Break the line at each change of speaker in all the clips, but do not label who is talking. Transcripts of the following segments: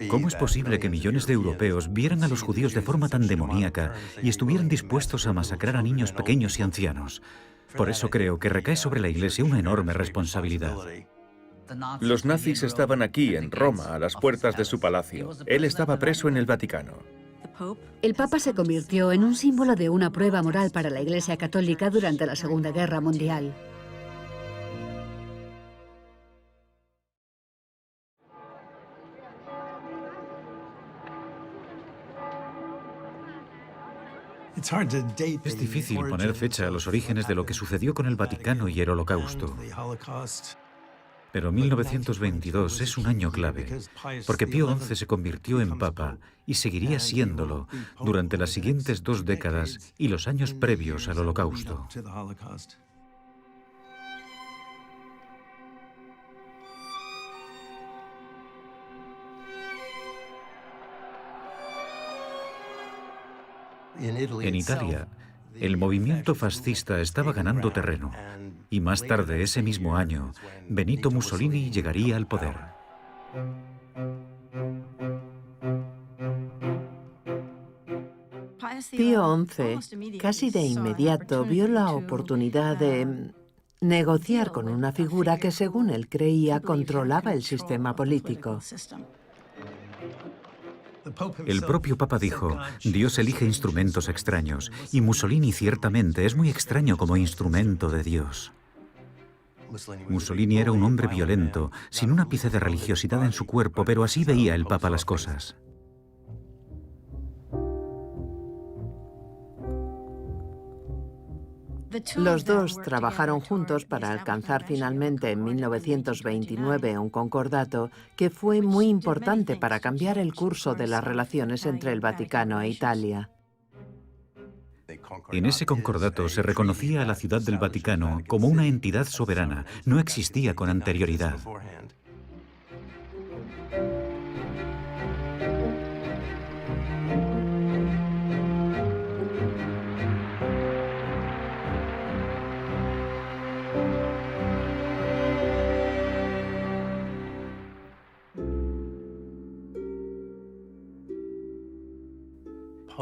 ¿Cómo es posible que millones de europeos vieran a los judíos de forma tan demoníaca y estuvieran dispuestos a masacrar a niños pequeños y ancianos? Por eso creo que recae sobre la Iglesia una enorme responsabilidad.
Los nazis estaban aquí, en Roma, a las puertas de su palacio. Él estaba preso en el Vaticano.
El Papa se convirtió en un símbolo de una prueba moral para la Iglesia Católica durante la Segunda Guerra Mundial.
Es difícil poner fecha a los orígenes de lo que sucedió con el Vaticano y el Holocausto. Pero 1922 es un año clave, porque Pío XI se convirtió en papa y seguiría siéndolo durante las siguientes 2 décadas y los años previos al Holocausto. En Italia, el movimiento fascista estaba ganando terreno y más tarde ese mismo año, Benito Mussolini llegaría al poder.
Pío XI casi de inmediato vio la oportunidad de negociar con una figura que, según él creía, controlaba el sistema político.
El propio Papa dijo, Dios elige instrumentos extraños, y Mussolini ciertamente es muy extraño como instrumento de Dios. Mussolini era un hombre violento, sin un ápice de religiosidad en su cuerpo, pero así veía el Papa las cosas.
Los dos trabajaron juntos para alcanzar finalmente en 1929 un concordato que fue muy importante para cambiar el curso de las relaciones entre el Vaticano e Italia.
En ese concordato se reconocía a la Ciudad del Vaticano como una entidad soberana, no existía con anterioridad.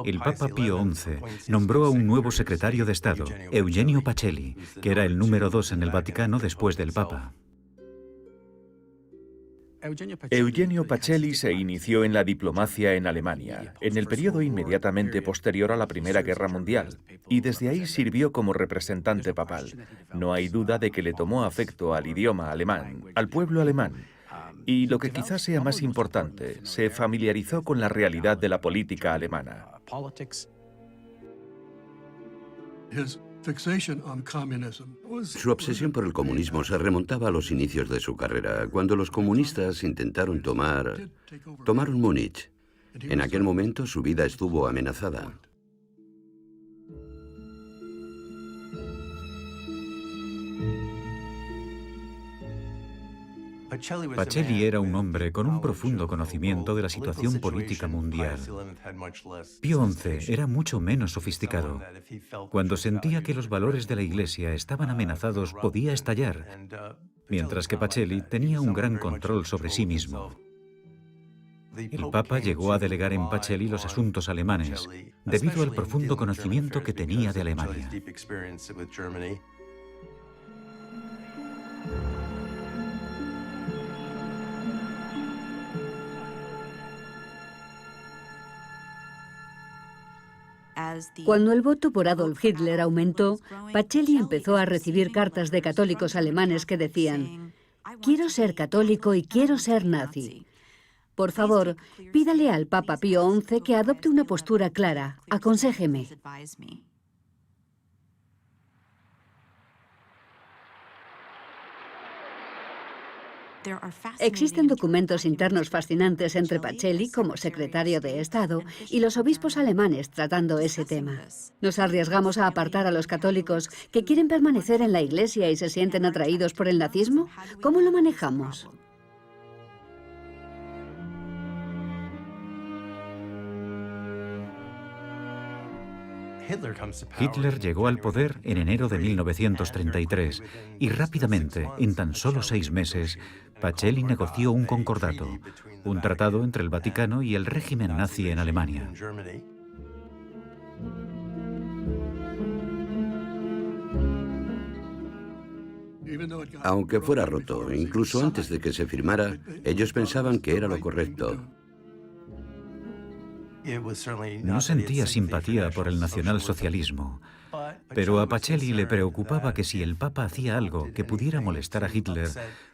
El Papa Pío XI nombró a un nuevo secretario de Estado, Eugenio Pacelli, que era el número 2 en el Vaticano después del Papa.
Eugenio Pacelli se inició en la diplomacia en Alemania, en el periodo inmediatamente posterior a la Primera Guerra Mundial, y desde ahí sirvió como representante papal. No hay duda de que le tomó afecto al idioma alemán, al pueblo alemán, y lo que quizás sea más importante, se familiarizó con la realidad de la política alemana.
Su obsesión por el comunismo se remontaba a los inicios de su carrera, cuando los comunistas intentaron tomaron Múnich. En aquel momento su vida estuvo amenazada.
Pacelli era un hombre con un profundo conocimiento de la situación política mundial. Pío XI era mucho menos sofisticado. Cuando sentía que los valores de la Iglesia estaban amenazados, podía estallar, mientras que Pacelli tenía un gran control sobre sí mismo. El Papa llegó a delegar en Pacelli los asuntos alemanes, debido al profundo conocimiento que tenía de Alemania.
Cuando el voto por Adolf Hitler aumentó, Pacelli empezó a recibir cartas de católicos alemanes que decían: «Quiero ser católico y quiero ser nazi. Por favor, pídale al Papa Pío XI que adopte una postura clara. Aconséjeme». Existen documentos internos fascinantes entre Pacelli, como secretario de Estado, y los obispos alemanes tratando ese tema. ¿Nos arriesgamos a apartar a los católicos que quieren permanecer en la Iglesia y se sienten atraídos por el nazismo? ¿Cómo lo manejamos?
Hitler llegó al poder en enero de 1933 y rápidamente, en tan solo 6 meses, Pacelli negoció un concordato, un tratado entre el Vaticano y el régimen nazi en Alemania.
Aunque fuera roto, incluso antes de que se firmara, ellos pensaban que era lo correcto.
No sentía simpatía por el nacionalsocialismo, pero a Pacelli le preocupaba que si el Papa hacía algo que pudiera molestar a Hitler,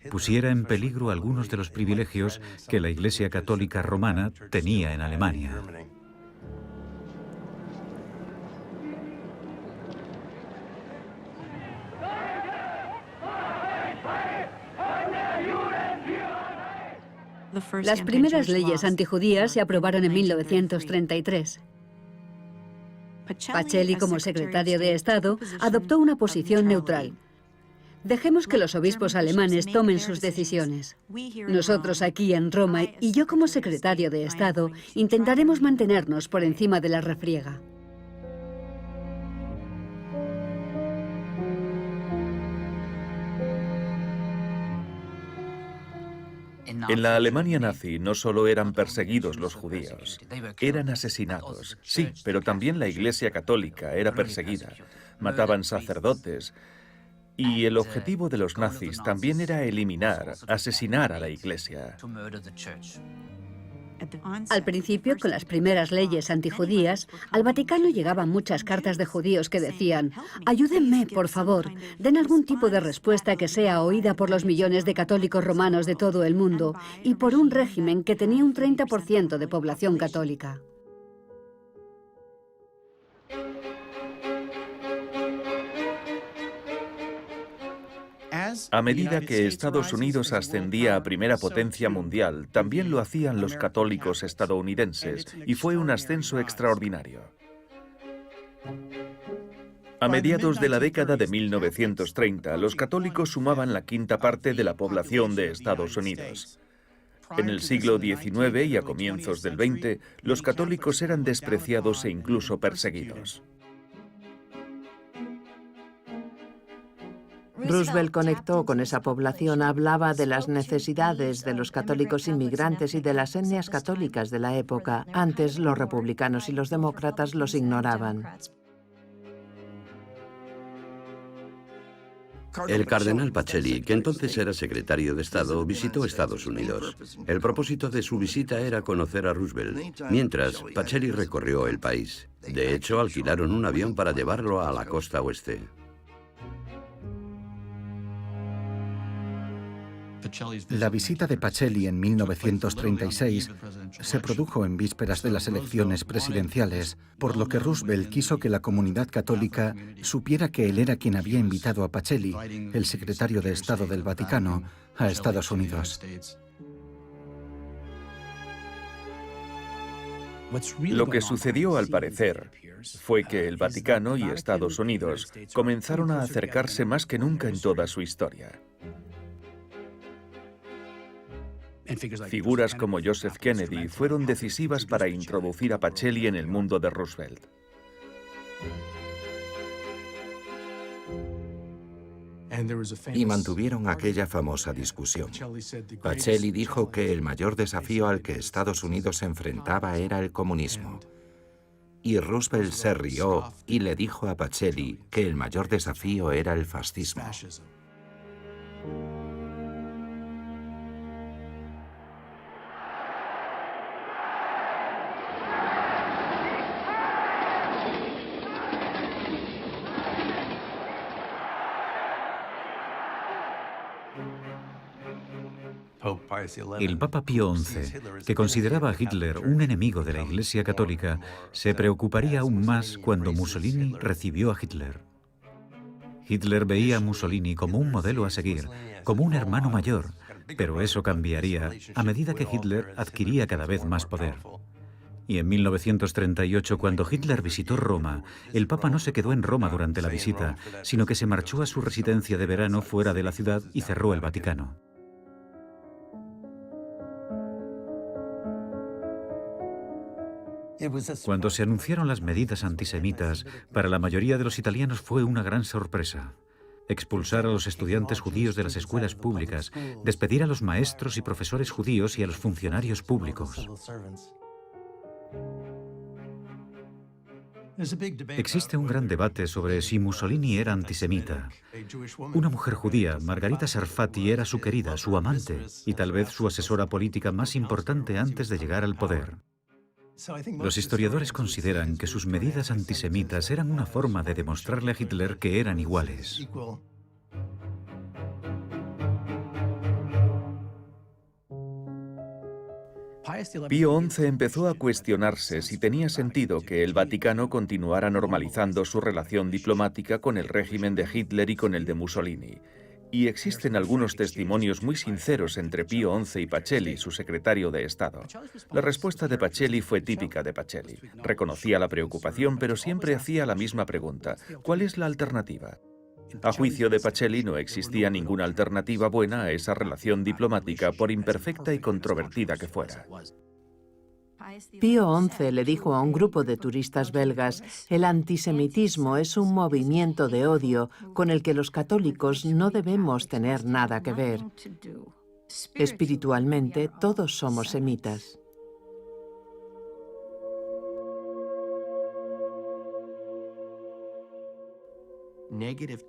pusiera en peligro algunos de los privilegios que la Iglesia Católica Romana tenía en Alemania.
Las primeras leyes antijudías se aprobaron en 1933. Pacelli, como secretario de Estado, adoptó una posición neutral. Dejemos que los obispos alemanes tomen sus decisiones. Nosotros aquí en Roma y yo como secretario de Estado intentaremos mantenernos por encima de la refriega.
En la Alemania nazi no solo eran perseguidos los judíos, eran asesinados. Sí, pero también la Iglesia Católica era perseguida. Mataban sacerdotes. Y el objetivo de los nazis también era eliminar, asesinar a la Iglesia.
Al principio, con las primeras leyes antijudías, al Vaticano llegaban muchas cartas de judíos que decían: ayúdenme, por favor, den algún tipo de respuesta que sea oída por los millones de católicos romanos de todo el mundo y por un régimen que tenía un 30% de población católica.
A medida que Estados Unidos ascendía a primera potencia mundial, también lo hacían los católicos estadounidenses, y fue un ascenso extraordinario. A mediados de la década de 1930, los católicos sumaban la quinta parte de la población de Estados Unidos. En el siglo XIX y a comienzos del XX, los católicos eran despreciados e incluso perseguidos.
Roosevelt conectó con esa población, hablaba de las necesidades de los católicos inmigrantes y de las etnias católicas de la época. Antes los republicanos y los demócratas los ignoraban.
El cardenal Pacelli, que entonces era secretario de Estado, visitó Estados Unidos. El propósito de su visita era conocer a Roosevelt, mientras Pacelli recorrió el país. De hecho, alquilaron un avión para llevarlo a la costa oeste.
La visita de Pacelli en 1936 se produjo en vísperas de las elecciones presidenciales, por lo que Roosevelt quiso que la comunidad católica supiera que él era quien había invitado a Pacelli, el secretario de Estado del Vaticano, a Estados Unidos.
Lo que sucedió, al parecer, fue que el Vaticano y Estados Unidos comenzaron a acercarse más que nunca en toda su historia. Figuras como Joseph Kennedy fueron decisivas para introducir a Pacelli en el mundo de Roosevelt.
Y mantuvieron aquella famosa discusión. Pacelli dijo que el mayor desafío al que Estados Unidos se enfrentaba era el comunismo. Y Roosevelt se rió y le dijo a Pacelli que el mayor desafío era el fascismo.
El Papa Pío XI, que consideraba a Hitler un enemigo de la Iglesia Católica, se preocuparía aún más cuando Mussolini recibió a Hitler. Hitler veía a Mussolini como un modelo a seguir, como un hermano mayor, pero eso cambiaría a medida que Hitler adquiría cada vez más poder. Y en 1938, cuando Hitler visitó Roma, el Papa no se quedó en Roma durante la visita, sino que se marchó a su residencia de verano fuera de la ciudad y cerró el Vaticano. Cuando se anunciaron las medidas antisemitas, para la mayoría de los italianos fue una gran sorpresa. Expulsar a los estudiantes judíos de las escuelas públicas, despedir a los maestros y profesores judíos y a los funcionarios públicos. Existe un gran debate sobre si Mussolini era antisemita. Una mujer judía, Margarita Sarfatti, era su querida, su amante y tal vez su asesora política más importante antes de llegar al poder. Los historiadores consideran que sus medidas antisemitas eran una forma de demostrarle a Hitler que eran iguales.
Pío XI empezó a cuestionarse si tenía sentido que el Vaticano continuara normalizando su relación diplomática con el régimen de Hitler y con el de Mussolini. Y existen algunos testimonios muy sinceros entre Pío XI y Pacelli, su secretario de Estado. La respuesta de Pacelli fue típica de Pacelli. Reconocía la preocupación, pero siempre hacía la misma pregunta: ¿cuál es la alternativa? A juicio de Pacelli no existía ninguna alternativa buena a esa relación diplomática, por imperfecta y controvertida que fuera.
Pío XI le dijo a un grupo de turistas belgas: el antisemitismo es un movimiento de odio con el que los católicos no debemos tener nada que ver. Espiritualmente, todos somos semitas.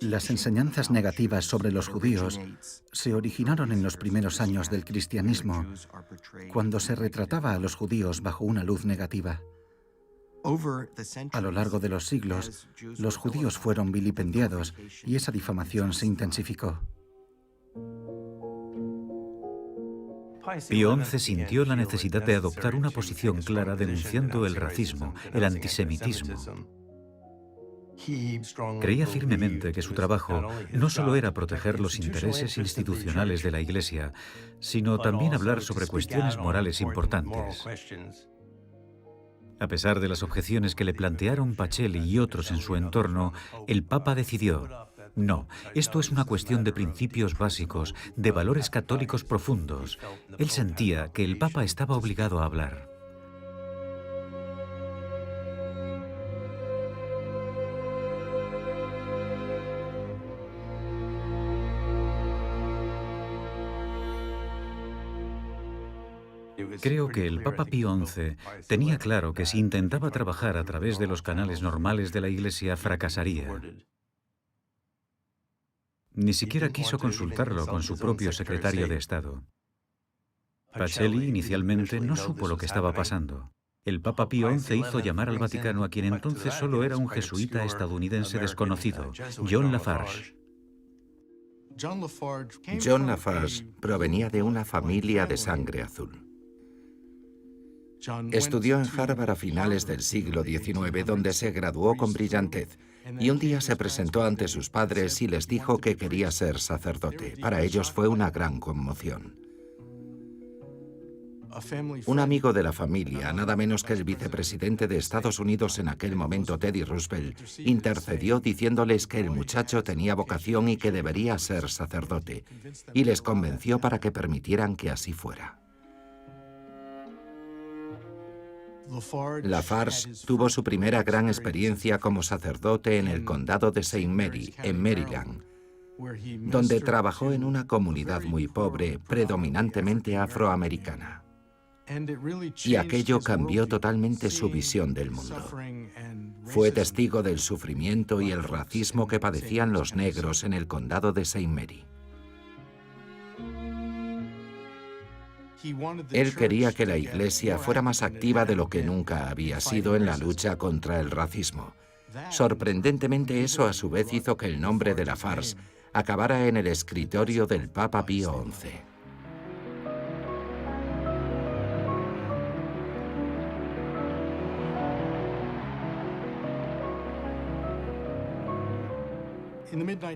Las enseñanzas negativas sobre los judíos se originaron en los primeros años del cristianismo, cuando se retrataba a los judíos bajo una luz negativa. A lo largo de los siglos, los judíos fueron vilipendiados y esa difamación se intensificó.
Pío XI sintió la necesidad de adoptar una posición clara denunciando el racismo, el antisemitismo. Creía firmemente que su trabajo no solo era proteger los intereses institucionales de la Iglesia, sino también hablar sobre cuestiones morales importantes. A pesar de las objeciones que le plantearon Pacelli y otros en su entorno, el Papa decidió: no, esto es una cuestión de principios básicos, de valores católicos profundos. Él sentía que el Papa estaba obligado a hablar. Creo que el Papa Pío XI tenía claro que si intentaba trabajar a través de los canales normales de la Iglesia, fracasaría. Ni siquiera quiso consultarlo con su propio secretario de Estado. Pacelli inicialmente no supo lo que estaba pasando. El Papa Pío XI hizo llamar al Vaticano a quien entonces solo era un jesuita estadounidense desconocido, John Lafarge.
John Lafarge provenía de una familia de sangre azul. Estudió en Harvard a finales del siglo XIX, donde se graduó con brillantez, y un día se presentó ante sus padres y les dijo que quería ser sacerdote. Para ellos fue una gran conmoción. Un amigo de la familia, nada menos que el vicepresidente de Estados Unidos en aquel momento, Teddy Roosevelt, intercedió diciéndoles que el muchacho tenía vocación y que debería ser sacerdote, y les convenció para que permitieran que así fuera. Lafarge tuvo su primera gran experiencia como sacerdote en el condado de St. Mary, en Maryland, donde trabajó en una comunidad muy pobre, predominantemente afroamericana. Y aquello cambió totalmente su visión del mundo. Fue testigo del sufrimiento y el racismo que padecían los negros en el condado de St. Mary. Él quería que la Iglesia fuera más activa de lo que nunca había sido en la lucha contra el racismo. Sorprendentemente, eso a su vez hizo que el nombre de Lafarge acabara en el escritorio del Papa Pío XI.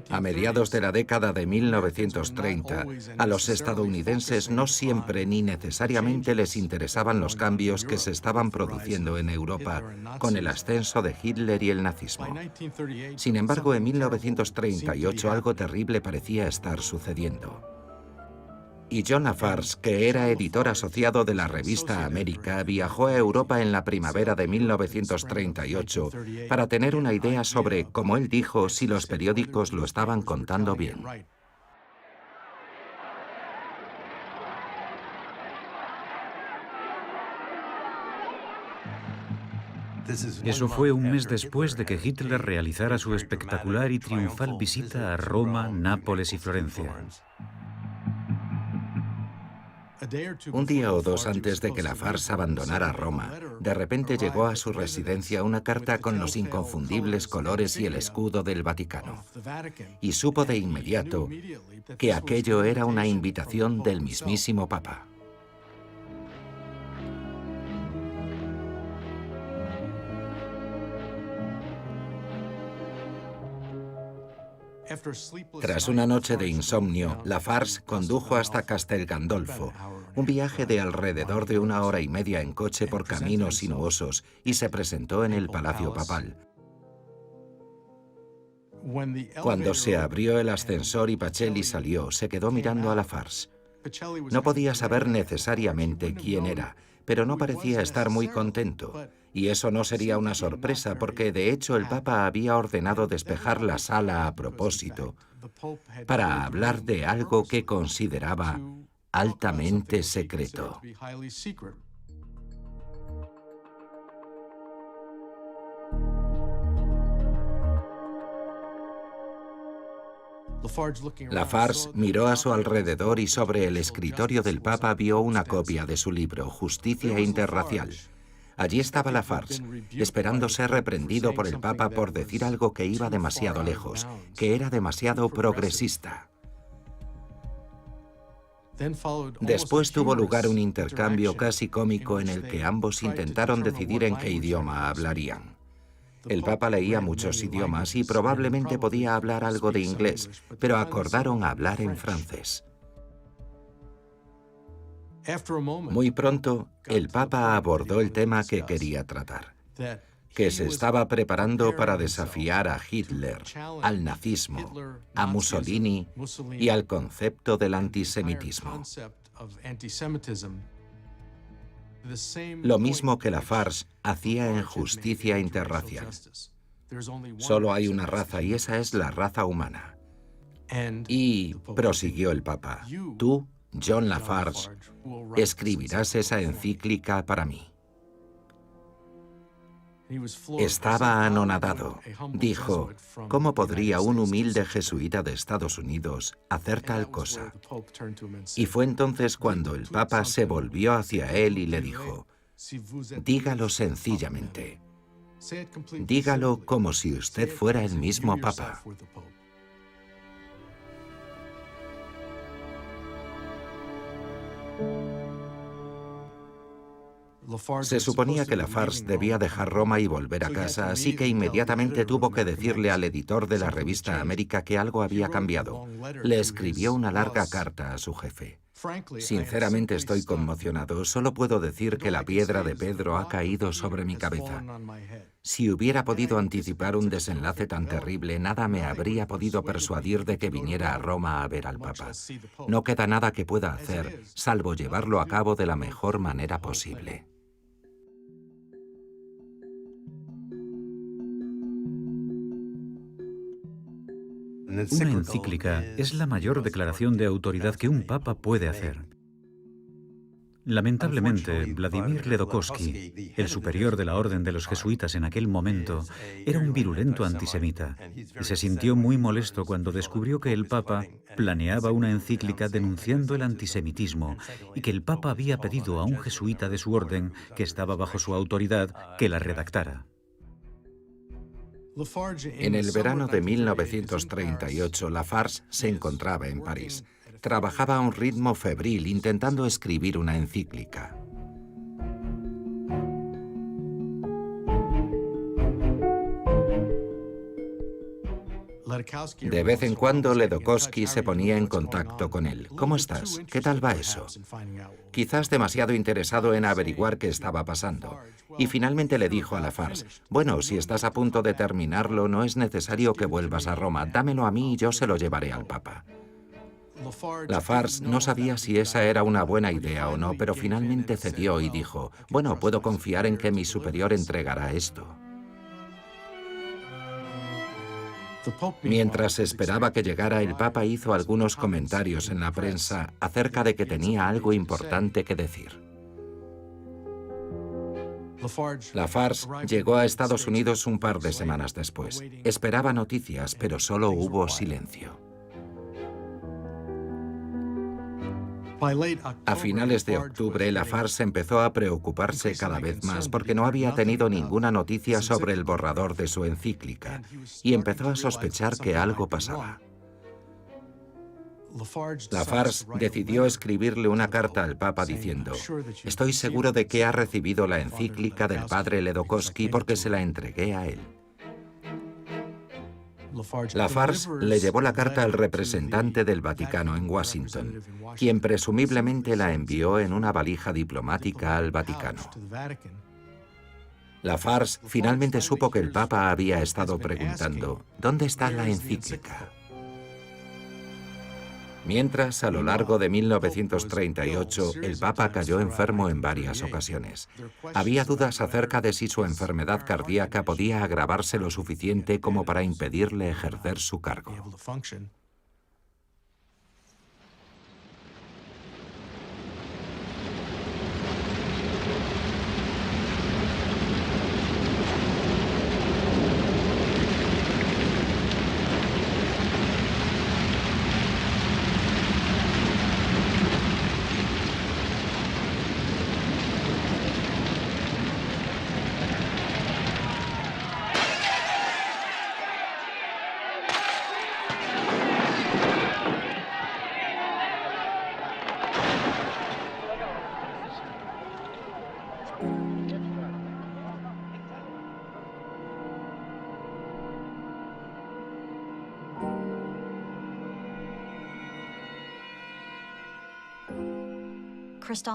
A mediados de la década de 1930, a los estadounidenses no siempre ni necesariamente les interesaban los cambios que se estaban produciendo en Europa con el ascenso de Hitler y el nazismo. Sin embargo, en 1938 algo terrible parecía estar sucediendo. y John LaFarge, que era editor asociado de la revista América, viajó a Europa en la primavera de 1938 para tener una idea sobre, como él dijo, si los periódicos lo estaban contando bien.
Eso fue un mes después de que Hitler realizara su espectacular y triunfal visita a Roma, Nápoles y Florencia.
Un día o dos antes de que LaFarge abandonara Roma, de repente llegó a su residencia una carta con los inconfundibles colores y el escudo del Vaticano. Y supo de inmediato que aquello era una invitación del mismísimo Papa. Tras una noche de insomnio, LaFarge condujo hasta Castel Gandolfo, un viaje de alrededor de 1 hora y media en coche por caminos sinuosos, y se presentó en el Palacio Papal. Cuando se abrió el ascensor y Pacelli salió, se quedó mirando a LaFarge. No podía saber necesariamente quién era, pero no parecía estar muy contento. Y eso no sería una sorpresa, porque de hecho el Papa había ordenado despejar la sala a propósito para hablar de algo que consideraba altamente secreto. LaFarge miró a su alrededor y sobre el escritorio del Papa vio una copia de su libro, Justicia Interracial. Allí estaba LaFarge, esperando ser reprendido por el Papa por decir algo que iba demasiado lejos, que era demasiado progresista. Después tuvo lugar un intercambio casi cómico en el que ambos intentaron decidir en qué idioma hablarían. El Papa leía muchos idiomas y probablemente podía hablar algo de inglés, pero acordaron hablar en francés. Muy pronto, el Papa abordó el tema que quería tratar, que se estaba preparando para desafiar a Hitler, al nazismo, a Mussolini y al concepto del antisemitismo. Lo mismo que LaFarge hacía en Justicia Interracial. Solo hay una raza y esa es la raza humana. Y, prosiguió el Papa, tú, John LaFarge, escribirás esa encíclica para mí. Estaba anonadado. Dijo, ¿cómo podría un humilde jesuita de Estados Unidos hacer tal cosa? Y fue entonces cuando el Papa se volvió hacia él y le dijo, dígalo sencillamente. Dígalo como si usted fuera el mismo Papa. Se suponía que LaFarge debía dejar Roma y volver a casa, así que inmediatamente tuvo que decirle al editor de la revista América que algo había cambiado. Le escribió una larga carta a su jefe. Sinceramente estoy conmocionado. Solo puedo decir que la piedra de Pedro ha caído sobre mi cabeza. Si hubiera podido anticipar un desenlace tan terrible, nada me habría podido persuadir de que viniera a Roma a ver al Papa. No queda nada que pueda hacer, salvo llevarlo a cabo de la mejor manera posible.
Una encíclica es la mayor declaración de autoridad que un papa puede hacer. Lamentablemente, Vladimir Ledokovsky, el superior de la orden de los jesuitas en aquel momento, era un virulento antisemita y se sintió muy molesto cuando descubrió que el Papa planeaba una encíclica denunciando el antisemitismo y que el Papa había pedido a un jesuita de su orden, que estaba bajo su autoridad, que la redactara.
En el verano de 1938, LaFarge se encontraba en París. Trabajaba a un ritmo febril intentando escribir una encíclica. De vez en cuando, Ledokovsky se ponía en contacto con él. ¿Cómo estás? ¿Qué tal va eso? Quizás demasiado interesado en averiguar qué estaba pasando. Y finalmente le dijo a LaFarge, bueno, si estás a punto de terminarlo, no es necesario que vuelvas a Roma. Dámelo a mí y yo se lo llevaré al Papa. Lafarge no sabía si esa era una buena idea o no, pero finalmente cedió y dijo, bueno, puedo confiar en que mi superior entregará esto. Mientras esperaba que llegara, el Papa hizo algunos comentarios en la prensa acerca de que tenía algo importante que decir. Lafarge llegó a Estados Unidos un par de semanas después. Esperaba noticias, pero solo hubo silencio. A finales de octubre, Lafarge empezó a preocuparse cada vez más porque no había tenido ninguna noticia sobre el borrador de su encíclica y empezó a sospechar que algo pasaba. Lafarge decidió escribirle una carta al Papa diciendo, estoy seguro de que ha recibido la encíclica del padre Ledochowski porque se la entregué a él. Lafarge le llevó la carta al representante del Vaticano en Washington, quien presumiblemente la envió en una valija diplomática al Vaticano. Lafarge finalmente supo que el Papa había estado preguntando, ¿dónde está la encíclica? Mientras, a lo largo de 1938, el Papa cayó enfermo en varias ocasiones. Había dudas acerca de si su enfermedad cardíaca podía agravarse lo suficiente como para impedirle ejercer su cargo.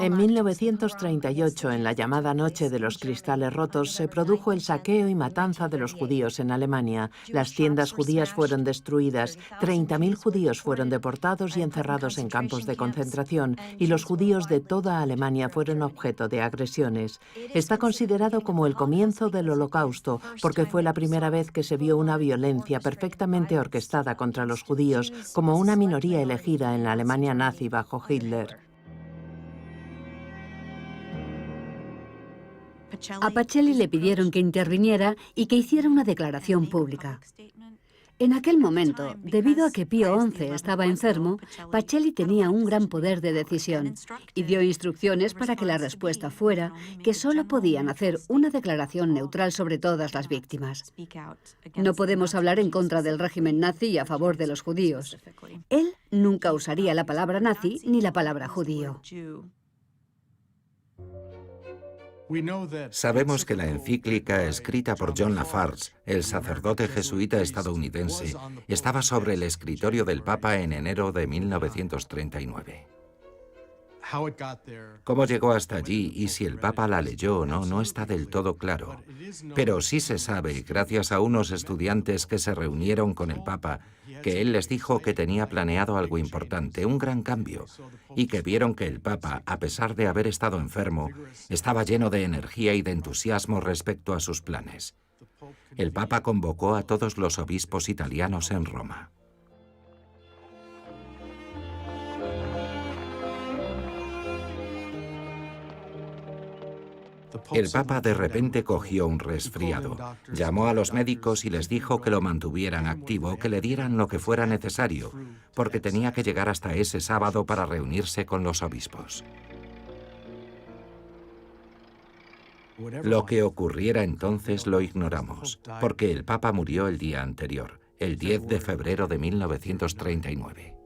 En 1938, en la llamada Noche de los Cristales Rotos, se produjo el saqueo y matanza de los judíos en Alemania. Las tiendas judías fueron destruidas, 30.000 judíos fueron deportados y encerrados en campos de concentración, y los judíos de toda Alemania fueron objeto de agresiones. Está considerado como el comienzo del Holocausto, porque fue la primera vez que se vio una violencia perfectamente orquestada contra los judíos como una minoría elegida en la Alemania nazi bajo Hitler.
A Pacelli le pidieron que interviniera y que hiciera una declaración pública. En aquel momento, debido a que Pío XI estaba enfermo, Pacelli tenía un gran poder de decisión y dio instrucciones para que la respuesta fuera que solo podían hacer una declaración neutral sobre todas las víctimas. No podemos hablar en contra del régimen nazi y a favor de los judíos. Él nunca usaría la palabra nazi ni la palabra judío.
Sabemos que la encíclica escrita por John Lafarge, el sacerdote jesuita estadounidense, estaba sobre el escritorio del Papa en enero de 1939. Cómo llegó hasta allí y si el Papa la leyó o no, no está del todo claro. Pero sí se sabe, gracias a unos estudiantes que se reunieron con el Papa, que él les dijo que tenía planeado algo importante, un gran cambio, y que vieron que el Papa, a pesar de haber estado enfermo, estaba lleno de energía y de entusiasmo respecto a sus planes. El Papa convocó a todos los obispos italianos en Roma. El Papa de repente cogió un resfriado. Llamó a los médicos y les dijo que lo mantuvieran activo, que le dieran lo que fuera necesario, porque tenía que llegar hasta ese sábado para reunirse con los obispos. Lo que ocurriera entonces lo ignoramos, porque el Papa murió el día anterior, el 10 de febrero de 1939.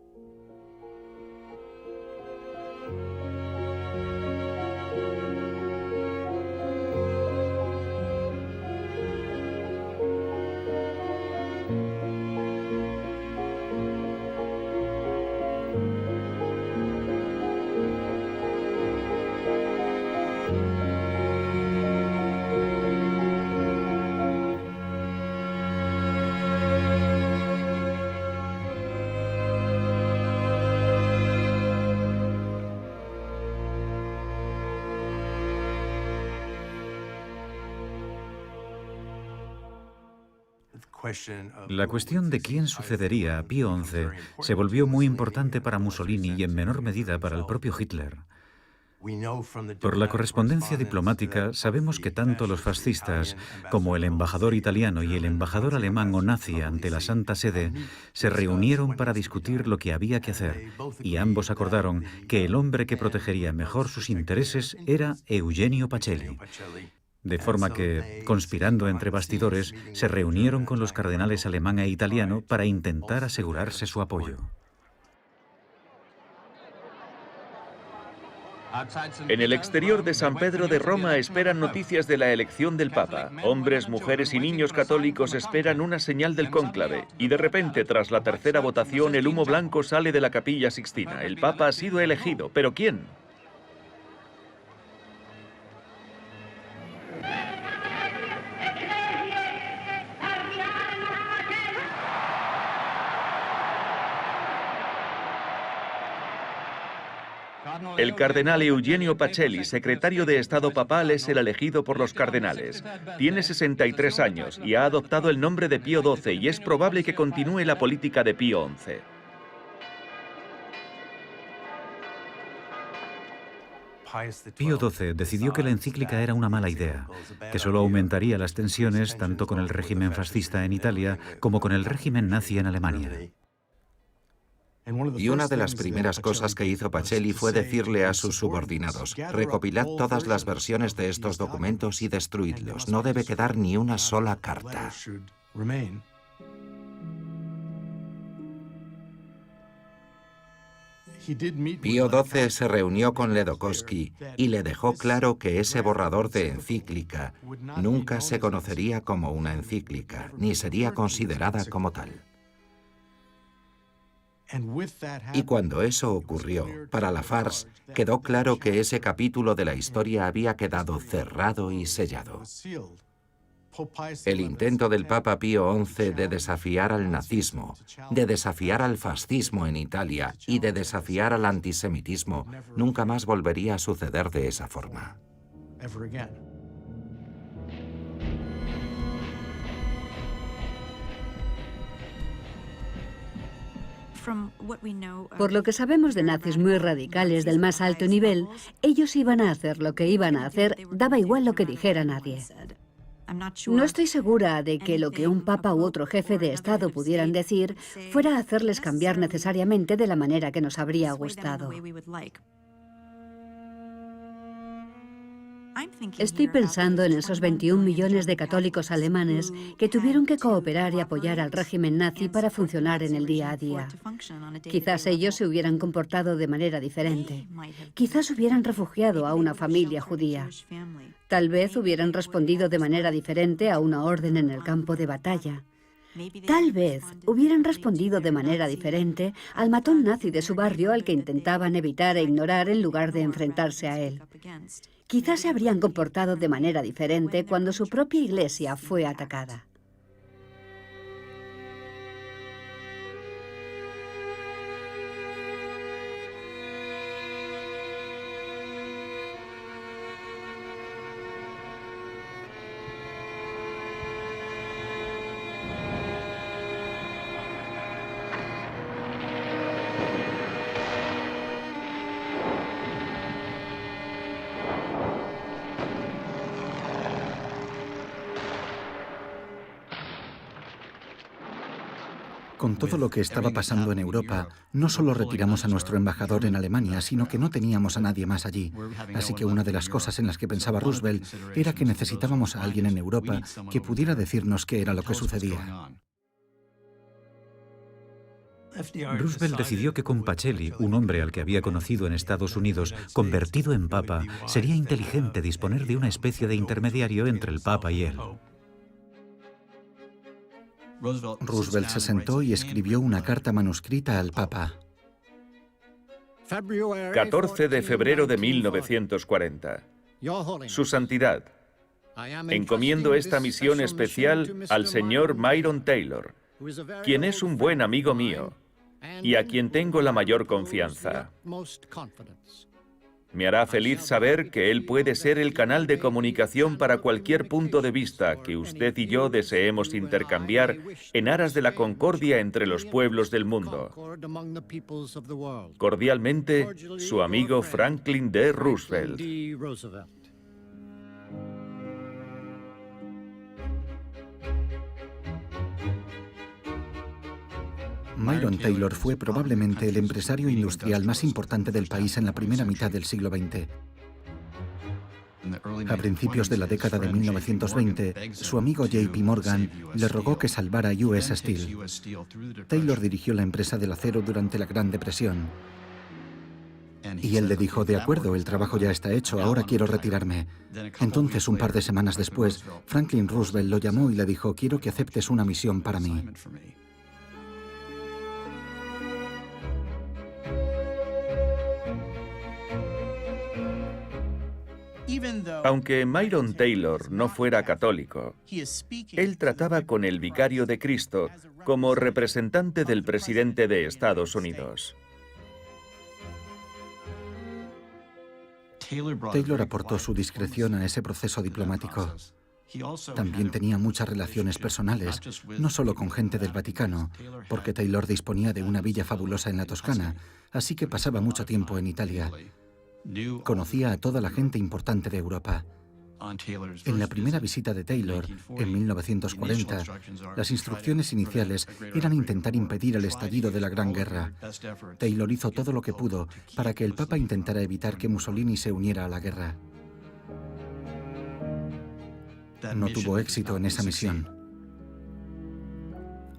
La cuestión de quién sucedería a Pío XI se volvió muy importante para Mussolini y en menor medida para el propio Hitler. Por la correspondencia diplomática sabemos que tanto los fascistas como el embajador italiano y el embajador alemán o nazi ante la Santa Sede se reunieron para discutir lo que había que hacer y ambos acordaron que el hombre que protegería mejor sus intereses era Eugenio Pacelli. De forma que, conspirando entre bastidores, se reunieron con los cardenales alemán e italiano para intentar asegurarse su apoyo.
En el exterior de San Pedro de Roma esperan noticias de la elección del Papa. Hombres, mujeres y niños católicos esperan una señal del cónclave. Y de repente, tras la tercera votación, el humo blanco sale de la Capilla Sixtina. El Papa ha sido elegido. ¿Pero quién? El cardenal Eugenio Pacelli, secretario de Estado papal, es el elegido por los cardenales. Tiene 63 años y ha adoptado el nombre de Pío XII y es probable que continúe la política de Pío XI.
Pío XII decidió que la encíclica era una mala idea, que solo aumentaría las tensiones tanto con el régimen fascista en Italia como con el régimen nazi en Alemania.
Y una de las primeras cosas que hizo Pacelli fue decirle a sus subordinados: recopilad todas las versiones de estos documentos y destruidlos. No debe quedar ni una sola carta. Pío XII se reunió con Ledochowski y le dejó claro que ese borrador de encíclica nunca se conocería como una encíclica, ni sería considerada como tal. Y cuando eso ocurrió, para la Farce quedó claro que ese capítulo de la historia había quedado cerrado y sellado. El intento del Papa Pío XI de desafiar al nazismo, de desafiar al fascismo en Italia y de desafiar al antisemitismo nunca más volvería a suceder de esa forma.
Por lo que sabemos de nazis muy radicales del más alto nivel, ellos iban a hacer lo que iban a hacer, daba igual lo que dijera nadie. No estoy segura de que lo que un papa u otro jefe de Estado pudieran decir fuera a hacerles cambiar necesariamente de la manera que nos habría gustado. Estoy pensando en esos 21 millones de católicos alemanes que tuvieron que cooperar y apoyar al régimen nazi para funcionar en el día a día. Quizás ellos se hubieran comportado de manera diferente. Quizás hubieran refugiado a una familia judía. Tal vez hubieran respondido de manera diferente a una orden en el campo de batalla. Tal vez hubieran respondido de manera diferente al matón nazi de su barrio al que intentaban evitar e ignorar en lugar de enfrentarse a él. Quizás se habrían comportado de manera diferente cuando su propia iglesia fue atacada.
Con todo lo que estaba pasando en Europa, no solo retiramos a nuestro embajador en Alemania, sino que no teníamos a nadie más allí. Así que una de las cosas en las que pensaba Roosevelt era que necesitábamos a alguien en Europa que pudiera decirnos qué era lo que sucedía.
Roosevelt decidió que con Pacelli, un hombre al que había conocido en Estados Unidos, convertido en papa, sería inteligente disponer de una especie de intermediario entre el papa y él.
Roosevelt se sentó y escribió una carta manuscrita al Papa.
14 de febrero de 1940. Su Santidad, encomiendo esta misión especial al señor Myron Taylor, quien es un buen amigo mío y a quien tengo la mayor confianza. Me hará feliz saber que él puede ser el canal de comunicación para cualquier punto de vista que usted y yo deseemos intercambiar en aras de la concordia entre los pueblos del mundo. Cordialmente, su amigo Franklin D. Roosevelt.
Myron Taylor fue probablemente el empresario industrial más importante del país en la primera mitad del siglo XX. A principios de la década de 1920, su amigo J.P. Morgan le rogó que salvara US Steel. Taylor dirigió la empresa del acero durante la Gran Depresión. Y él le dijo, de acuerdo, el trabajo ya está hecho, ahora quiero retirarme. Entonces, un par de semanas después, Franklin Roosevelt lo llamó y le dijo, quiero que aceptes una misión para mí.
Aunque Myron Taylor no fuera católico, él trataba con el vicario de Cristo como representante del presidente de Estados Unidos.
Taylor aportó su discreción a ese proceso diplomático. También tenía muchas relaciones personales, no solo con gente del Vaticano, porque Taylor disponía de una villa fabulosa en la Toscana, así que pasaba mucho tiempo en Italia. Conocía a toda la gente importante de Europa. En la primera visita de Taylor, en 1940, las instrucciones iniciales eran intentar impedir el estallido de la Gran Guerra. Taylor hizo todo lo que pudo para que el Papa intentara evitar que Mussolini se uniera a la guerra. No tuvo éxito en esa misión.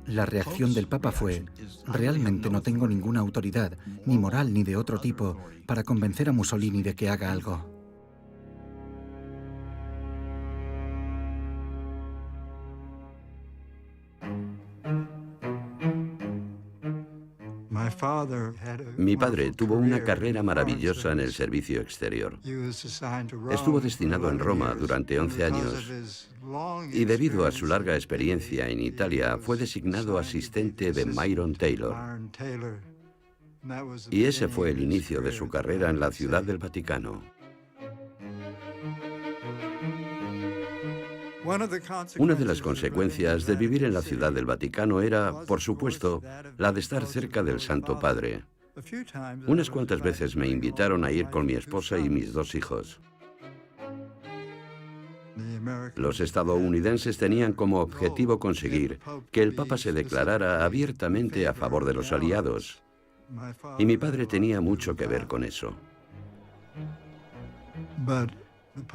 La reacción del Papa fue, realmente no tengo ninguna autoridad, ni moral ni de otro tipo, para convencer a Mussolini de que haga algo.
Mi padre tuvo una carrera maravillosa en el servicio exterior. Estuvo destinado en Roma durante 11 años y debido a su larga experiencia en Italia fue designado asistente de Myron Taylor. Y ese fue el inicio de su carrera en la Ciudad del Vaticano. Una de las consecuencias de vivir en la Ciudad del Vaticano era, por supuesto, la de estar cerca del Santo Padre. Unas cuantas veces me invitaron a ir con mi esposa y mis 2 hijos. Los estadounidenses tenían como objetivo conseguir que el Papa se declarara abiertamente a favor de los aliados. Y mi padre tenía mucho que ver con eso.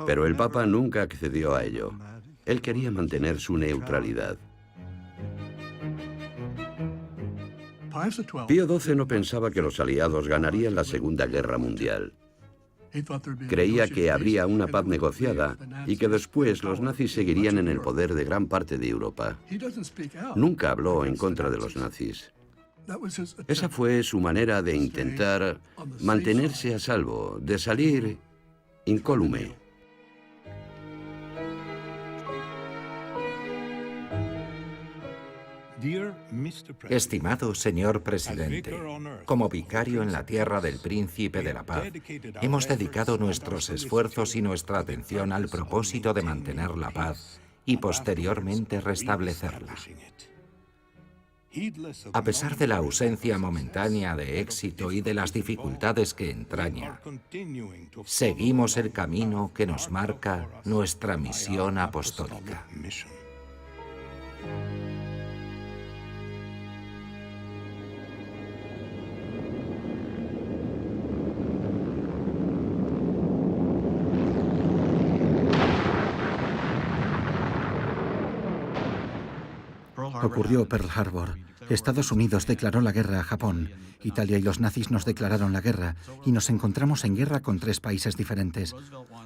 Pero el Papa nunca accedió a ello. Él quería mantener su neutralidad. Pío XII no pensaba que los aliados ganarían la Segunda Guerra Mundial. Creía que habría una paz negociada y que después los nazis seguirían en el poder de gran parte de Europa. Nunca habló en contra de los nazis. Esa fue su manera de intentar mantenerse a salvo, de salir incólume.
Estimado señor presidente, como vicario en la tierra del Príncipe de la Paz, hemos dedicado nuestros esfuerzos y nuestra atención al propósito de mantener la paz y posteriormente restablecerla. A pesar de la ausencia momentánea de éxito y de las dificultades que entraña, seguimos el camino que nos marca nuestra misión apostólica.
Ocurrió Pearl Harbor. Estados Unidos declaró la guerra a Japón. Italia y los nazis nos declararon la guerra y nos encontramos en guerra con 3 países diferentes.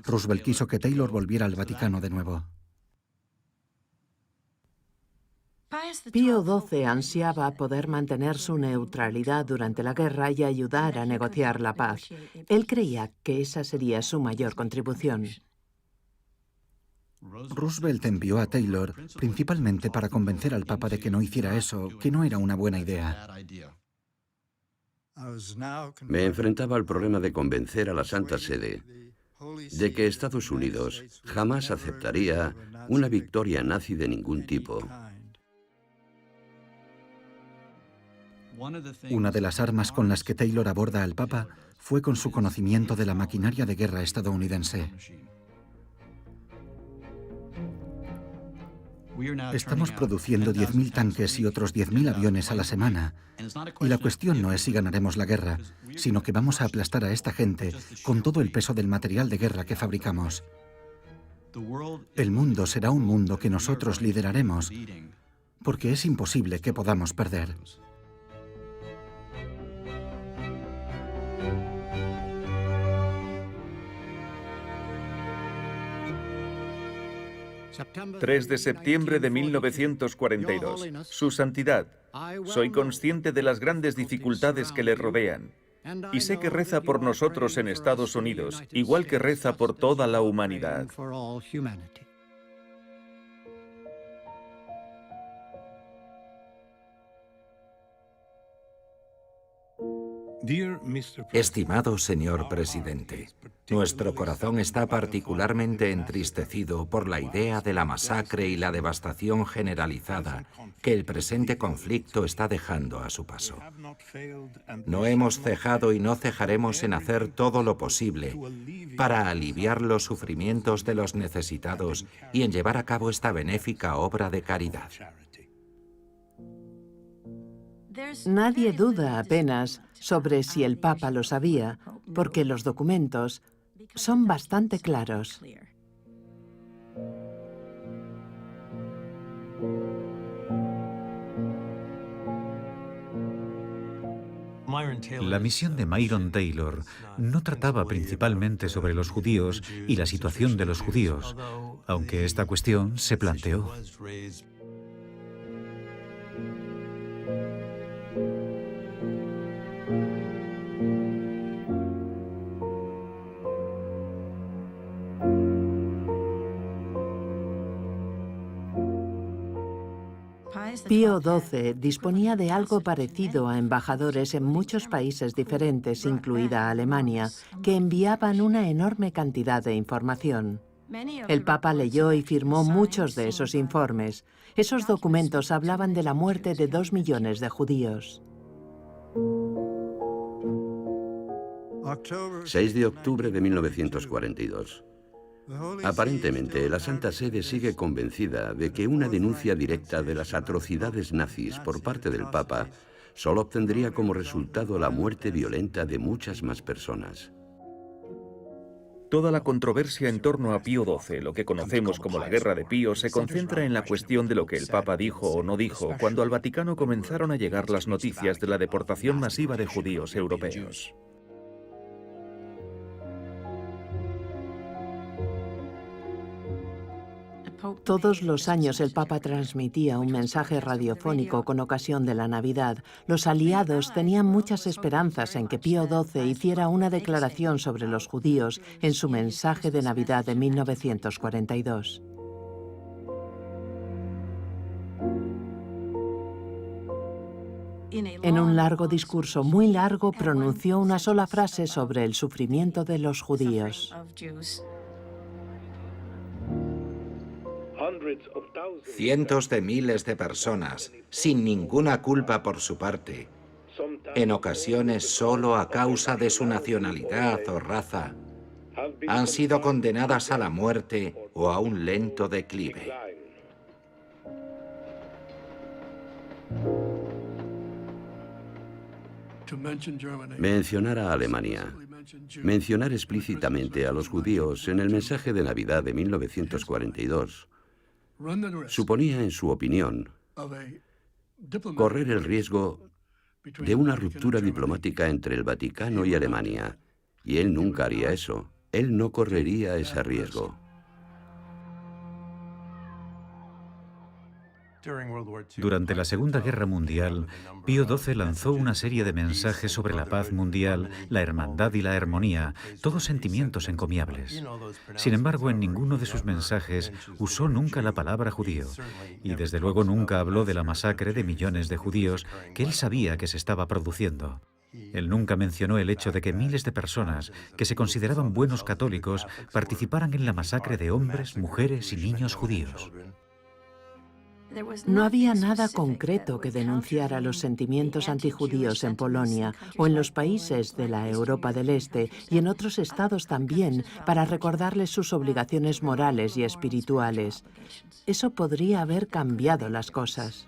Roosevelt quiso que Taylor volviera al Vaticano de nuevo.
Pío XII ansiaba poder mantener su neutralidad durante la guerra y ayudar a negociar la paz. Él creía que esa sería su mayor contribución.
Roosevelt envió a Taylor principalmente para convencer al Papa de que no hiciera eso, que no era una buena idea.
Me enfrentaba al problema de convencer a la Santa Sede de que Estados Unidos jamás aceptaría una victoria nazi de ningún tipo.
Una de las armas con las que Taylor aborda al Papa fue con su conocimiento de la maquinaria de guerra estadounidense. Estamos produciendo 10.000 tanques y otros 10.000 aviones a la semana. Y la cuestión no es si ganaremos la guerra, sino que vamos a aplastar a esta gente con todo el peso del material de guerra que fabricamos. El mundo será un mundo que nosotros lideraremos, porque es imposible que podamos perder.
...3 de septiembre de 1942. Su Santidad, soy consciente de las grandes dificultades que le rodean. Y sé que reza por nosotros en Estados Unidos, igual que reza por toda la humanidad.
Estimado señor presidente, nuestro corazón está particularmente entristecido por la idea de la masacre y la devastación generalizada que el presente conflicto está dejando a su paso. No hemos cejado y no cejaremos en hacer todo lo posible para aliviar los sufrimientos de los necesitados y en llevar a cabo esta benéfica obra de caridad.
Nadie duda apenas sobre si el Papa lo sabía, porque los documentos son bastante claros.
La misión de Myron Taylor no trataba principalmente sobre los judíos y la situación de los judíos, aunque esta cuestión se planteó.
Pío XII disponía de algo parecido a embajadores en muchos países diferentes, incluida Alemania, que enviaban una enorme cantidad de información. El Papa leyó y firmó muchos de esos informes. Esos documentos hablaban de la muerte de 2 millones de judíos.
6 de octubre de 1942. Aparentemente, la Santa Sede sigue convencida de que una denuncia directa de las atrocidades nazis por parte del Papa solo obtendría como resultado la muerte violenta de muchas más personas.
Toda la controversia en torno a Pío XII, lo que conocemos como la Guerra de Pío, se concentra en la cuestión de lo que el Papa dijo o no dijo cuando al Vaticano comenzaron a llegar las noticias de la deportación masiva de judíos europeos.
Todos los años el Papa transmitía un mensaje radiofónico con ocasión de la Navidad. Los aliados tenían muchas esperanzas en que Pío XII hiciera una declaración sobre los judíos en su mensaje de Navidad de 1942. En un largo discurso, muy largo, pronunció una sola frase sobre el sufrimiento de los judíos.
Cientos de miles de personas, sin ninguna culpa por su parte, en ocasiones solo a causa de su nacionalidad o raza, han sido condenadas a la muerte o a un lento declive.
Mencionar a Alemania, mencionar explícitamente a los judíos en el mensaje de Navidad de 1942, suponía, en su opinión, correr el riesgo de una ruptura diplomática entre el Vaticano y Alemania, y él nunca haría eso. Él no correría ese riesgo.
Durante la Segunda Guerra Mundial, Pío XII lanzó una serie de mensajes sobre la paz mundial, la hermandad y la armonía, todos sentimientos encomiables. Sin embargo, en ninguno de sus mensajes usó nunca la palabra judío, y desde luego nunca habló de la masacre de millones de judíos que él sabía que se estaba produciendo. Él nunca mencionó el hecho de que miles de personas que se consideraban buenos católicos participaran en la masacre de hombres, mujeres y niños judíos.
No había nada concreto que denunciara los sentimientos antijudíos en Polonia o en los países de la Europa del Este y en otros estados también para recordarles sus obligaciones morales y espirituales. Eso podría haber cambiado las cosas.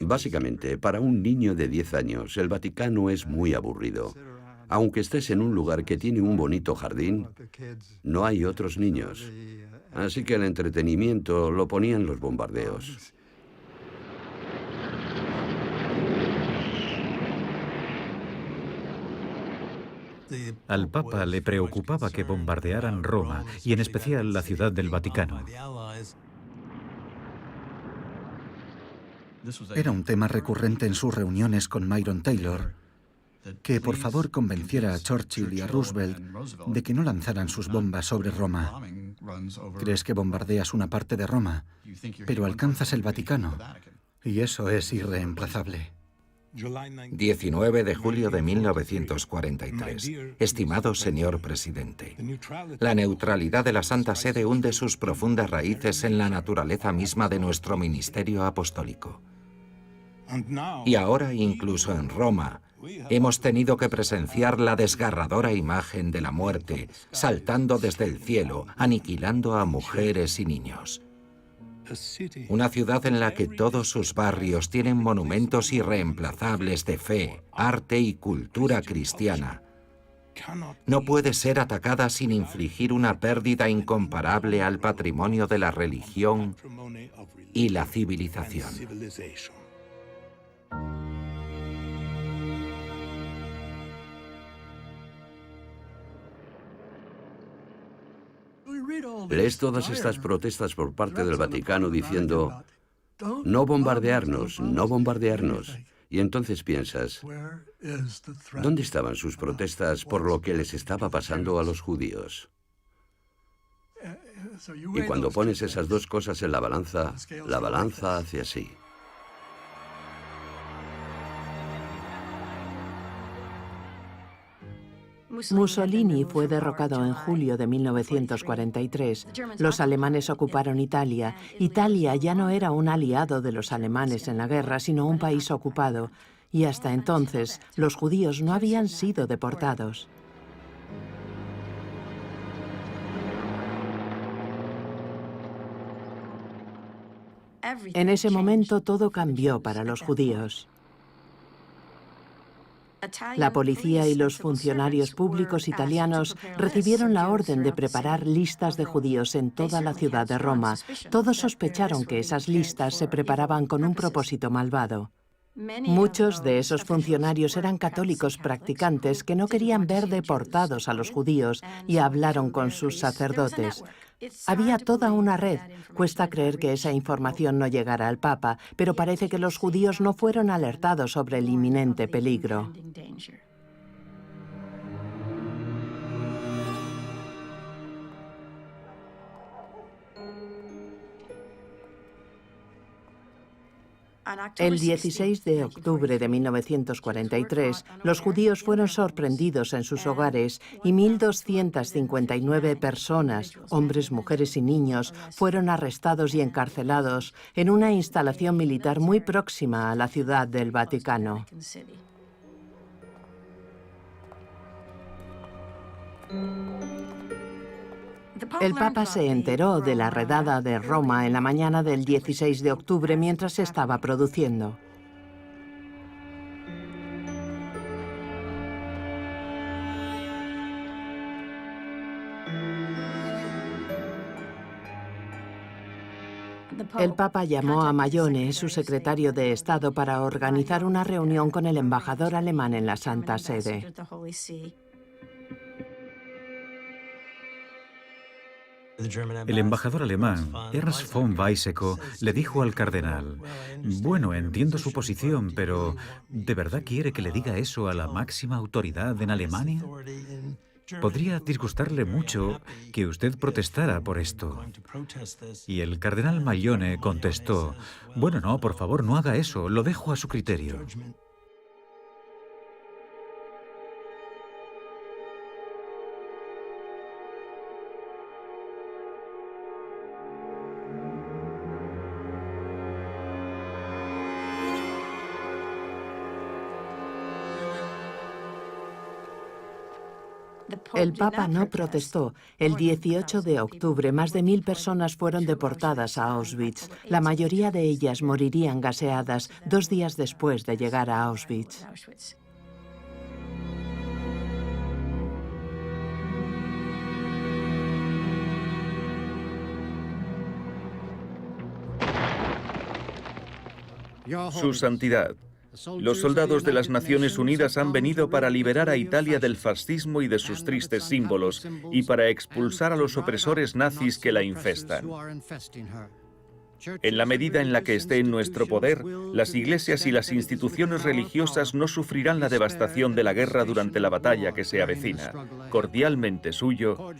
Básicamente, para un niño de 10 años, el Vaticano es muy aburrido. Aunque estés en un lugar que tiene un bonito jardín, no hay otros niños. Así que el entretenimiento lo ponían los bombardeos.
Al Papa le preocupaba que bombardearan Roma y en especial la ciudad del Vaticano.
Era un tema recurrente en sus reuniones con Myron Taylor, que por favor convenciera a Churchill y a Roosevelt de que no lanzaran sus bombas sobre Roma. Crees que bombardeas una parte de Roma, pero alcanzas el Vaticano, y eso es irreemplazable.
19 de julio de 1943. Estimado señor presidente, la neutralidad de la Santa Sede hunde sus profundas raíces en la naturaleza misma de nuestro ministerio apostólico. Y ahora, incluso en Roma, hemos tenido que presenciar la desgarradora imagen de la muerte, saltando desde el cielo, aniquilando a mujeres y niños. Una ciudad en la que todos sus barrios tienen monumentos irreemplazables de fe, arte y cultura cristiana. No puede ser atacada sin infligir una pérdida incomparable al patrimonio de la religión y la civilización.
Lees todas estas protestas por parte del Vaticano diciendo, no bombardearnos, no bombardearnos. Y entonces piensas, ¿dónde estaban sus protestas por lo que les estaba pasando a los judíos? Y cuando pones esas dos cosas en la balanza hace así.
Mussolini fue derrocado en julio de 1943. Los alemanes ocuparon Italia. Italia ya no era un aliado de los alemanes en la guerra, sino un país ocupado. Y hasta entonces, los judíos no habían sido deportados. En ese momento todo cambió para los judíos. La policía y los funcionarios públicos italianos recibieron la orden de preparar listas de judíos en toda la ciudad de Roma. Todos sospecharon que esas listas se preparaban con un propósito malvado. Muchos de esos funcionarios eran católicos practicantes que no querían ver deportados a los judíos y hablaron con sus sacerdotes. Había toda una red. Cuesta creer que esa información no llegara al Papa, pero parece que los judíos no fueron alertados sobre el inminente peligro. El 16 de octubre de 1943, los judíos fueron sorprendidos en sus hogares y 1.259 personas, hombres, mujeres y niños, fueron arrestados y encarcelados en una instalación militar muy próxima a la ciudad del Vaticano. El Papa se enteró de la redada de Roma en la mañana del 16 de octubre mientras se estaba produciendo. El Papa llamó a Mayone, su secretario de Estado, para organizar una reunión con el embajador alemán en la Santa Sede.
El embajador alemán, Ernst von Weizsäcker, le dijo al cardenal: «Bueno, entiendo su posición, pero ¿de verdad quiere que le diga eso a la máxima autoridad en Alemania? Podría disgustarle mucho que usted protestara por esto». Y el cardenal Maione contestó: «Bueno, no, por favor, no haga eso, lo dejo a su criterio».
El Papa no protestó. El 18 de octubre, más de 1000 personas fueron deportadas a Auschwitz. La mayoría de ellas morirían gaseadas 2 días después de llegar a Auschwitz.
Su Santidad, los soldados de las Naciones Unidas han venido para liberar a Italia del fascismo y de sus tristes símbolos y para expulsar a los opresores nazis que la infestan. En la medida en la que esté en nuestro poder, las iglesias y las instituciones religiosas no sufrirán la devastación de la guerra durante la batalla que se avecina. Cordialmente suyo,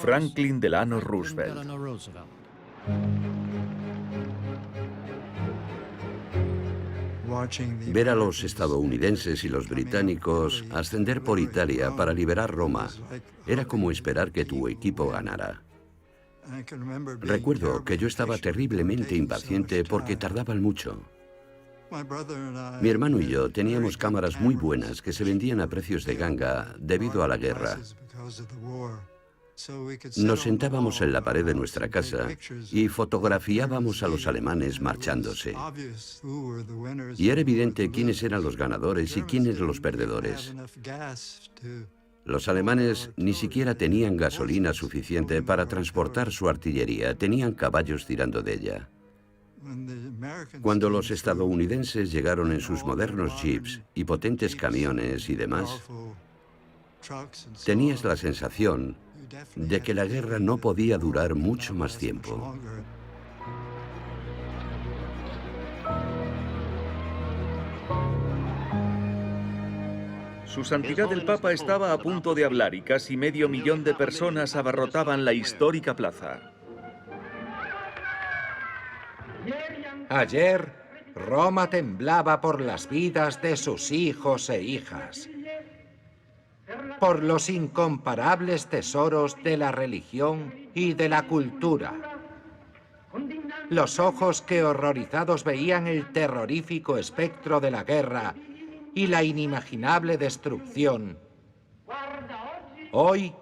Franklin Delano Roosevelt.
Ver a los estadounidenses y los británicos ascender por Italia para liberar Roma era como esperar que tu equipo ganara. Recuerdo que yo estaba terriblemente impaciente porque tardaban mucho. Mi hermano y yo teníamos cámaras muy buenas que se vendían a precios de ganga debido a la guerra. Nos sentábamos en la pared de nuestra casa y fotografiábamos a los alemanes marchándose. Y era evidente quiénes eran los ganadores y quiénes los perdedores. Los alemanes ni siquiera tenían gasolina suficiente para transportar su artillería, tenían caballos tirando de ella. Cuando los estadounidenses llegaron en sus modernos jeeps y potentes camiones y demás, tenías la sensación de que la guerra no podía durar mucho más tiempo.
Su Santidad el Papa estaba a punto de hablar y casi medio millón de personas abarrotaban la histórica plaza.
Ayer, Roma temblaba por las vidas de sus hijos e hijas, por los incomparables tesoros de la religión y de la cultura. Los ojos que horrorizados veían el terrorífico espectro de la guerra y la inimaginable destrucción, hoy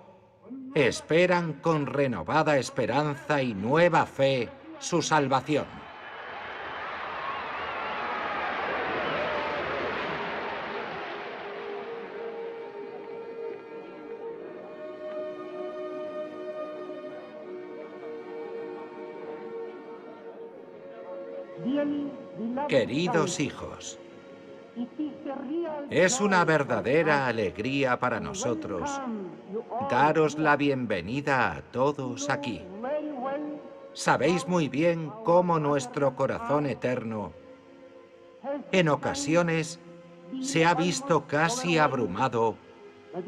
esperan con renovada esperanza y nueva fe su salvación. Queridos hijos, es una verdadera alegría para nosotros daros la bienvenida a todos aquí. Sabéis muy bien cómo nuestro corazón eterno en ocasiones se ha visto casi abrumado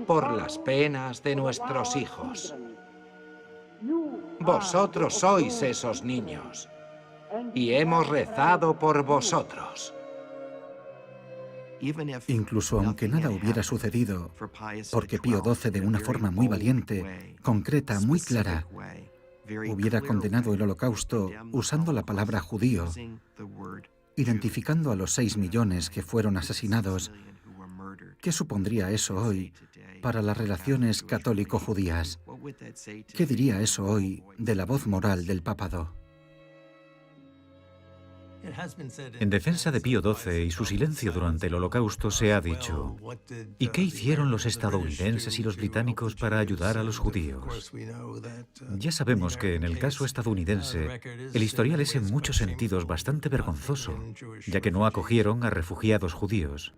por las penas de nuestros hijos. Vosotros sois esos niños y hemos rezado por vosotros.
Incluso aunque nada hubiera sucedido, porque Pío XII de una forma muy valiente, concreta, muy clara, hubiera condenado el Holocausto usando la palabra judío, identificando a los 6 millones que fueron asesinados, ¿qué supondría eso hoy para las relaciones católico-judías? ¿Qué diría eso hoy de la voz moral del papado?
En defensa de Pío XII y su silencio durante el Holocausto se ha dicho: ¿y qué hicieron los estadounidenses y los británicos para ayudar a los judíos? Ya sabemos que en el caso estadounidense el historial es en muchos sentidos bastante vergonzoso, ya que no acogieron a refugiados judíos.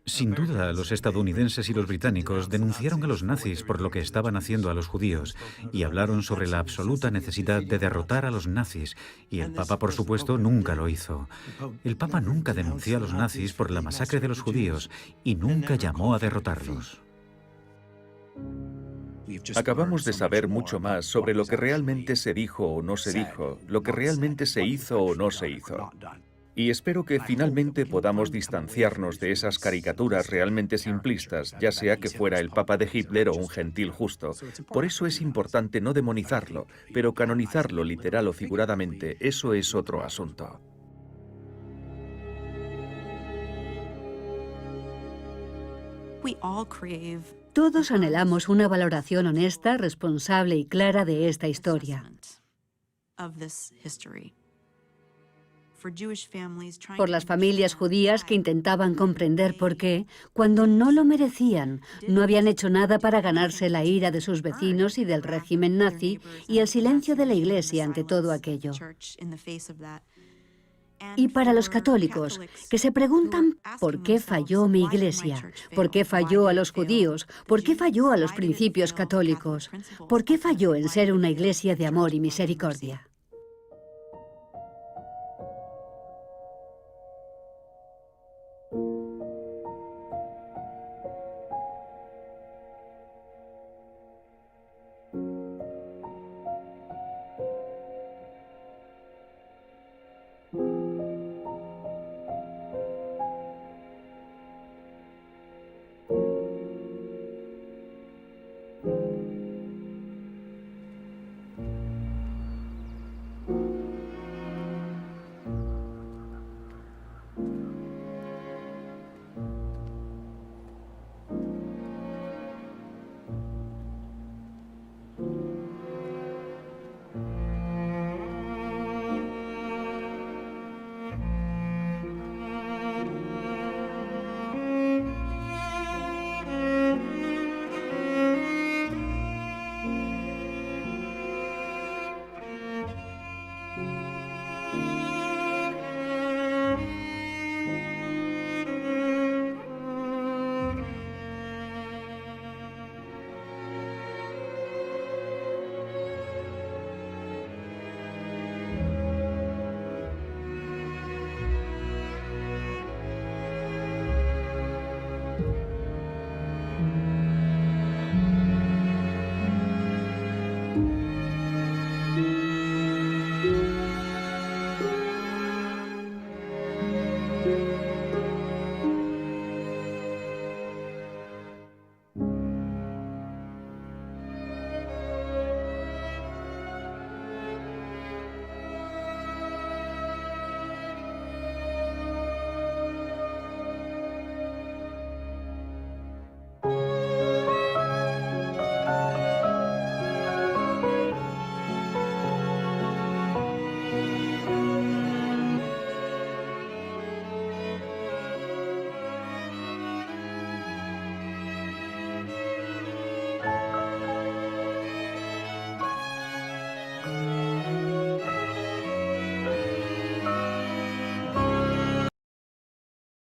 Sin duda, los estadounidenses y los británicos denunciaron a los nazis por lo que estaban haciendo a los judíos y hablaron sobre la absoluta necesidad de derrotar a los nazis, y el Papa, por supuesto, nunca lo hizo. El Papa nunca denunció a los nazis por la masacre de los judíos y nunca llamó a derrotarlos.
Acabamos de saber mucho más sobre lo que realmente se dijo o no se dijo, lo que realmente se hizo o no se hizo. Y espero que finalmente podamos distanciarnos de esas caricaturas realmente simplistas, ya sea que fuera el Papa de Hitler o un gentil justo. Por eso es importante no demonizarlo, pero canonizarlo literal o figuradamente, eso es otro asunto.
Todos anhelamos una valoración honesta, responsable y clara de esta historia. Por las familias judías que intentaban comprender por qué, cuando no lo merecían, no habían hecho nada para ganarse la ira de sus vecinos y del régimen nazi y el silencio de la Iglesia ante todo aquello. Y para los católicos, que se preguntan ¿por qué falló mi Iglesia? ¿Por qué falló a los judíos? ¿Por qué falló a los principios católicos? ¿Por qué falló en ser una Iglesia de amor y misericordia?